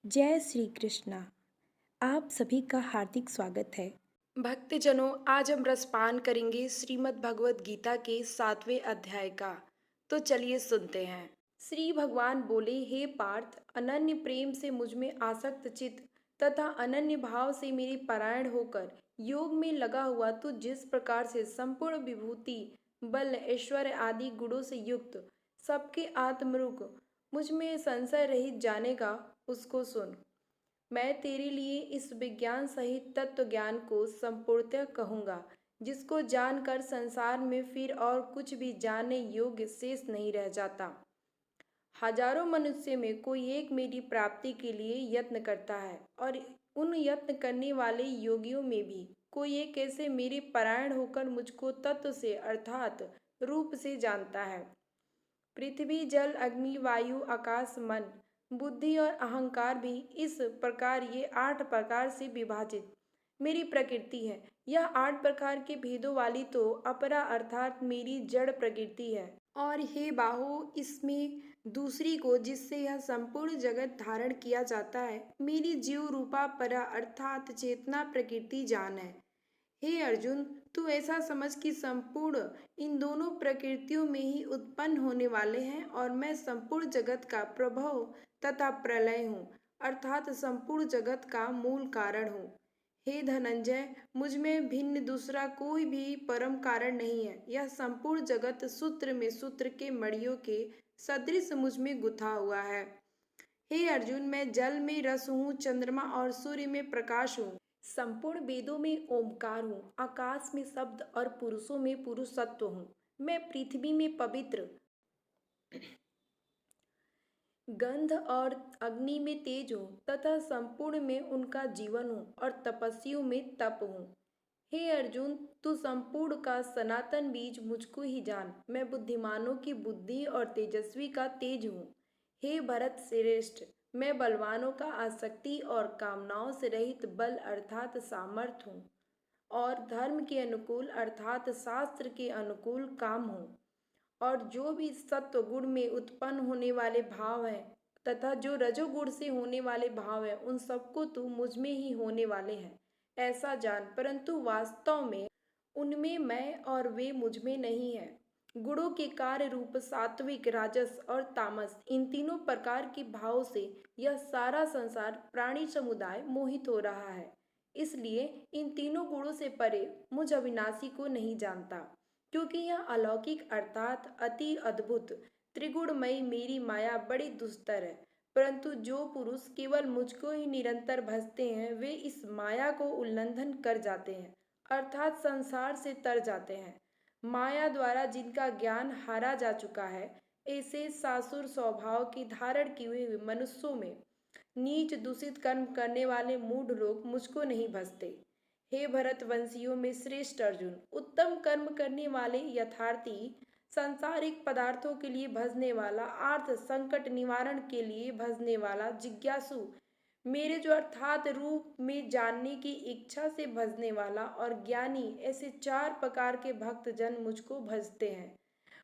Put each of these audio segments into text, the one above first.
जय श्री कृष्णा। आप सभी का हार्दिक स्वागत है। भक्तजनों, आज हम रसपान करेंगे श्रीमद् भगवत गीता के 7वें अध्याय का। तो चलिए सुनते हैं। श्री भगवान बोले, हे पार्थ, अनन्य प्रेम से मुझ में आसक्त चित्त तथा अनन्य भाव से मेरी परायण होकर योग में लगा हुआ तू जिस प्रकार से संपूर्ण विभूति, बल, ऐश्वर्य आदि गुणों से युक्त सबके आत्मरूप मुझ में संशय रहित जानेगा, उसको सुन। मैं तेरे लिए इस विज्ञान सहित तत्व ज्ञान को संपूर्णतः कहूँगा, जिसको जानकर संसार में फिर और कुछ भी जानने योग्य शेष नहीं रह जाता। हजारों मनुष्य में कोई एक मेरी प्राप्ति के लिए यत्न करता है, और उन यत्न करने वाले योगियों में भी कोई एक ऐसे मेरे परायण होकर मुझको तत्व से अर्थात रूप से जानता है। पृथ्वी, जल, अग्नि, वायु, आकाश, मन, बुद्धि और अहंकार भी इस प्रकार ये 8 प्रकार से विभाजित मेरी प्रकृति है। यह 8 प्रकार के भेदों वाली तो अपरा अर्थात मेरी जड़ प्रकृति है। और हे बाहो, इसमें दूसरी को जिससे यह संपूर्ण जगत धारण किया जाता है, मेरी जीव रूपा परा अर्थात चेतना प्रकृति जान है। हे अर्जुन, तू ऐसा समझ कि संपूर्ण इन दोनों प्रकृतियों में ही उत्पन्न होने वाले हैं, और मैं संपूर्ण जगत का प्रभव तथा प्रलय हूँ, अर्थात संपूर्ण जगत का मूल कारण हूँ। हे धनंजय, मुझ में भिन्न दूसरा कोई भी परम कारण नहीं है। यह संपूर्ण जगत सूत्र में सूत्र के मणियों के सदृश मुझ में गुथा हुआ है। हे अर्जुन, मैं जल में रस हूँ, चंद्रमा और सूर्य में प्रकाश हूँ, संपूर्ण वेदों में ओमकार हूँ, आकाश में शब्द और पुरुषों में पुरुषत्व हूँ। मैं पृथ्वी में पवित्र, गंध और अग्नि में तेज हूँ तथा संपूर्ण में उनका जीवन हूँ, और तपस्वियों में तप हूँ। हे अर्जुन, तू संपूर्ण का सनातन बीज मुझको ही जान। मैं बुद्धिमानों की बुद्धि और तेजस्वी का तेज हूँ। हे भरत श्रेष्ठ, मैं बलवानों का आसक्ति और कामनाओं से रहित बल अर्थात सामर्थ्य हूँ, और धर्म के अनुकूल अर्थात शास्त्र के अनुकूल काम हूँ। और जो भी सत्व गुण में उत्पन्न होने वाले भाव हैं तथा जो रजोगुण से होने वाले भाव हैं, उन सबको तू मुझ में ही होने वाले हैं, ऐसा जान। परंतु वास्तव में उनमें मैं और वे मुझ में नहीं है। गुणों के कार्य रूप सात्विक, राजस और तामस, इन तीनों प्रकार के भाव से यह सारा संसार प्राणी समुदाय मोहित हो रहा है। इसलिए इन तीनों गुणों से परे मुझ अविनाशी को नहीं जानता, क्योंकि यह अलौकिक अर्थात अति अद्भुत त्रिगुणमयी मेरी माया बड़ी दुस्तर है। परंतु जो पुरुष केवल मुझको ही निरंतर भजते हैं, वे इस माया को उल्लंघन कर जाते हैं, अर्थात संसार से तर जाते हैं। माया द्वारा जिनका ज्ञान हारा जा चुका है, ऐसे सासुर स्वभाव की धारण किए हुए मनुष्यों में नीच दूषित कर्म करने वाले मूढ़ लोग मुझको नहीं भजते। हे भरत वंशियों में श्रेष्ठ अर्जुन, उत्तम कर्म करने वाले यथार्थी, सांसारिक पदार्थों के लिए भजने वाला, आर्थ संकट निवारण के लिए भजने वाला, जिज्ञासु, मेरे जो अर्थात रूप में जानने की इच्छा से भजने वाला, और ज्ञानी, ऐसे 4 प्रकार के भक्त जन मुझको भजते हैं।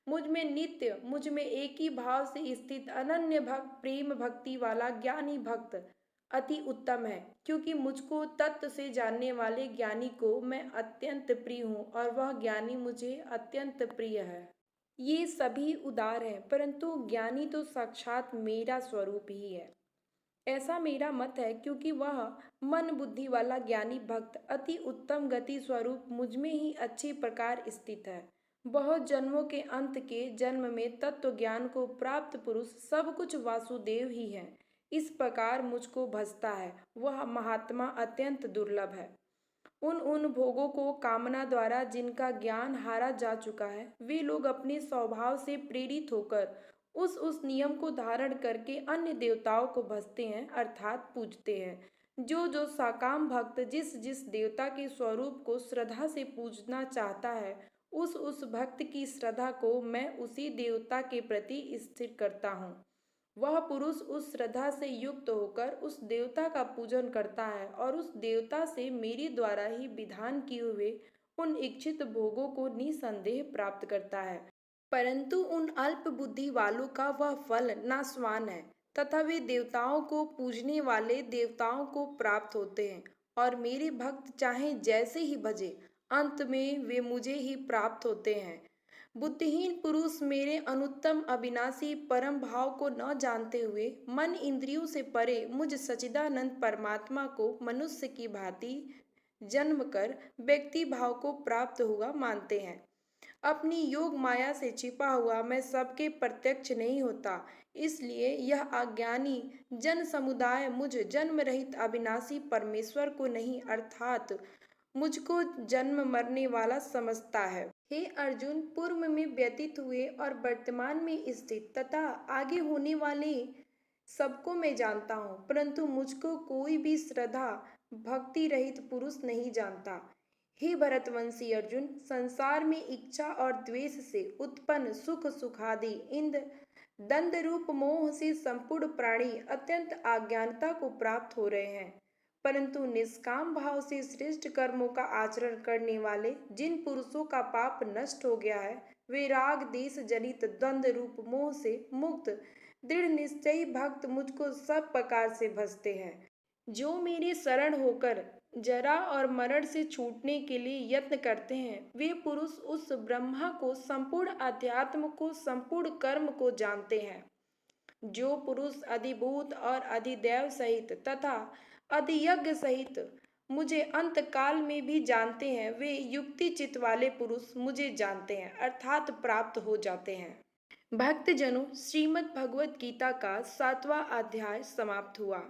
मुझ में नित्य, मुझ में एक ही भाव से स्थित अनन्य भक्त, प्रेम भक्ति वाला ज्ञानी भक्त अति उत्तम है, क्योंकि मुझको तत्व से जानने वाले ज्ञानी को मैं अत्यंत प्रिय हूँ, और वह ज्ञानी मुझे अत्यंत प्रिय है। ये सभी उदार हैं, परंतु ज्ञानी तो साक्षात मेरा स्वरूप ही है, ऐसा मेरा मत है। क्योंकि वह मन बुद्धि वाला ज्ञानी भक्त अति उत्तम गति स्वरूप मुझ में ही अच्छी प्रकार स्थित है। बहुत जन्मों के अंत के जन्म में तत्व ज्ञान को प्राप्त पुरुष सब कुछ वासुदेव ही है, इस प्रकार मुझको भजता है, वह महात्मा अत्यंत दुर्लभ है। उन भोगों को कामना द्वारा जिनका ज्ञान हारा जा चुका है, वे लोग अपने स्वभाव से प्रेरित होकर उस नियम को धारण करके अन्य देवताओं को भजते हैं अर्थात पूजते हैं। जो साकाम भक्त जिस जिस देवता के स्वरूप को श्रद्धा से पूजना चाहता है, उस भक्त की श्रद्धा को मैं उसी देवता के प्रति स्थिर करता हूँ। वह पुरुष उस श्रद्धा से युक्त होकर उस देवता का पूजन करता है, और उस देवता से मेरे द्वारा ही विधान किए हुए उन इच्छित भोगों को निसंदेह प्राप्त करता है। परंतु उन अल्प बुद्धि वालों का वह फल नाशवान है। तथा वे देवताओं को पूजने वाले देवताओं को प्राप्त होते हैं। और मेरे भक्त चाहे जैसे ही भजे, अंत में वे मुझे ही प्राप्त होते हैं। बुद्धिहीन पुरुष मेरे अनुत्तम अविनाशी परम भाव को न जानते हुए मन इंद्रियों से परे मुझ सच्चिदानंद परमात्मा को मनुष्य की भांति जन्म कर व्यक्ति भाव को प्राप्त हुआ मानते हैं। अपनी योग माया से छिपा हुआ मैं सबके प्रत्यक्ष नहीं होता, इसलिए यह अज्ञानी जन समुदाय मुझ जन्म रहित अविनाशी परमेश्वर को नहीं अर्थात मुझको जन्म मरने वाला समझता है। हे अर्जुन, पूर्व में व्यतीत हुए और वर्तमान में स्थित तथा आगे होने वाले सबको मैं जानता हूँ, परंतु मुझको कोई भी श्रद्धा भक्ति रहित पुरुष नहीं जानता। हे भरतवंशी अर्जुन, संसार में इच्छा और द्वेष से उत्पन्न सुख सुखादि इंद्र दंड रूप मोह से संपूर्ण प्राणी अत्यंत अज्ञानता को प्राप्त हो रहे हैं, परंतु निष्काम भाव से श्रेष्ठ कर्मों का आचरण करने वाले जिन पुरुषों का पाप नष्ट हो गया है, वे राग देश जनित द्वंद्व रूप मोह से मुक्त दृढ़ निश्चयी भक्त मुझको सब प्रकार से भजते हैं। जो मेरे शरण होकर जरा और मरण से छूटने के लिए यत्न करते हैं, वे पुरुष उस ब्रह्मा को, संपूर्ण अध्यात्म को, संपूर्ण कर्म को जानते हैं। जो पुरुष अधिभूत और अधिदैव सहित तथा अधियज्ञ सहित मुझे अंत काल में भी जानते हैं, वे युक्ति चित वाले पुरुष मुझे जानते हैं अर्थात प्राप्त हो जाते हैं। भक्तजनों, श्रीमद् भगवद गीता का 7वां अध्याय समाप्त हुआ।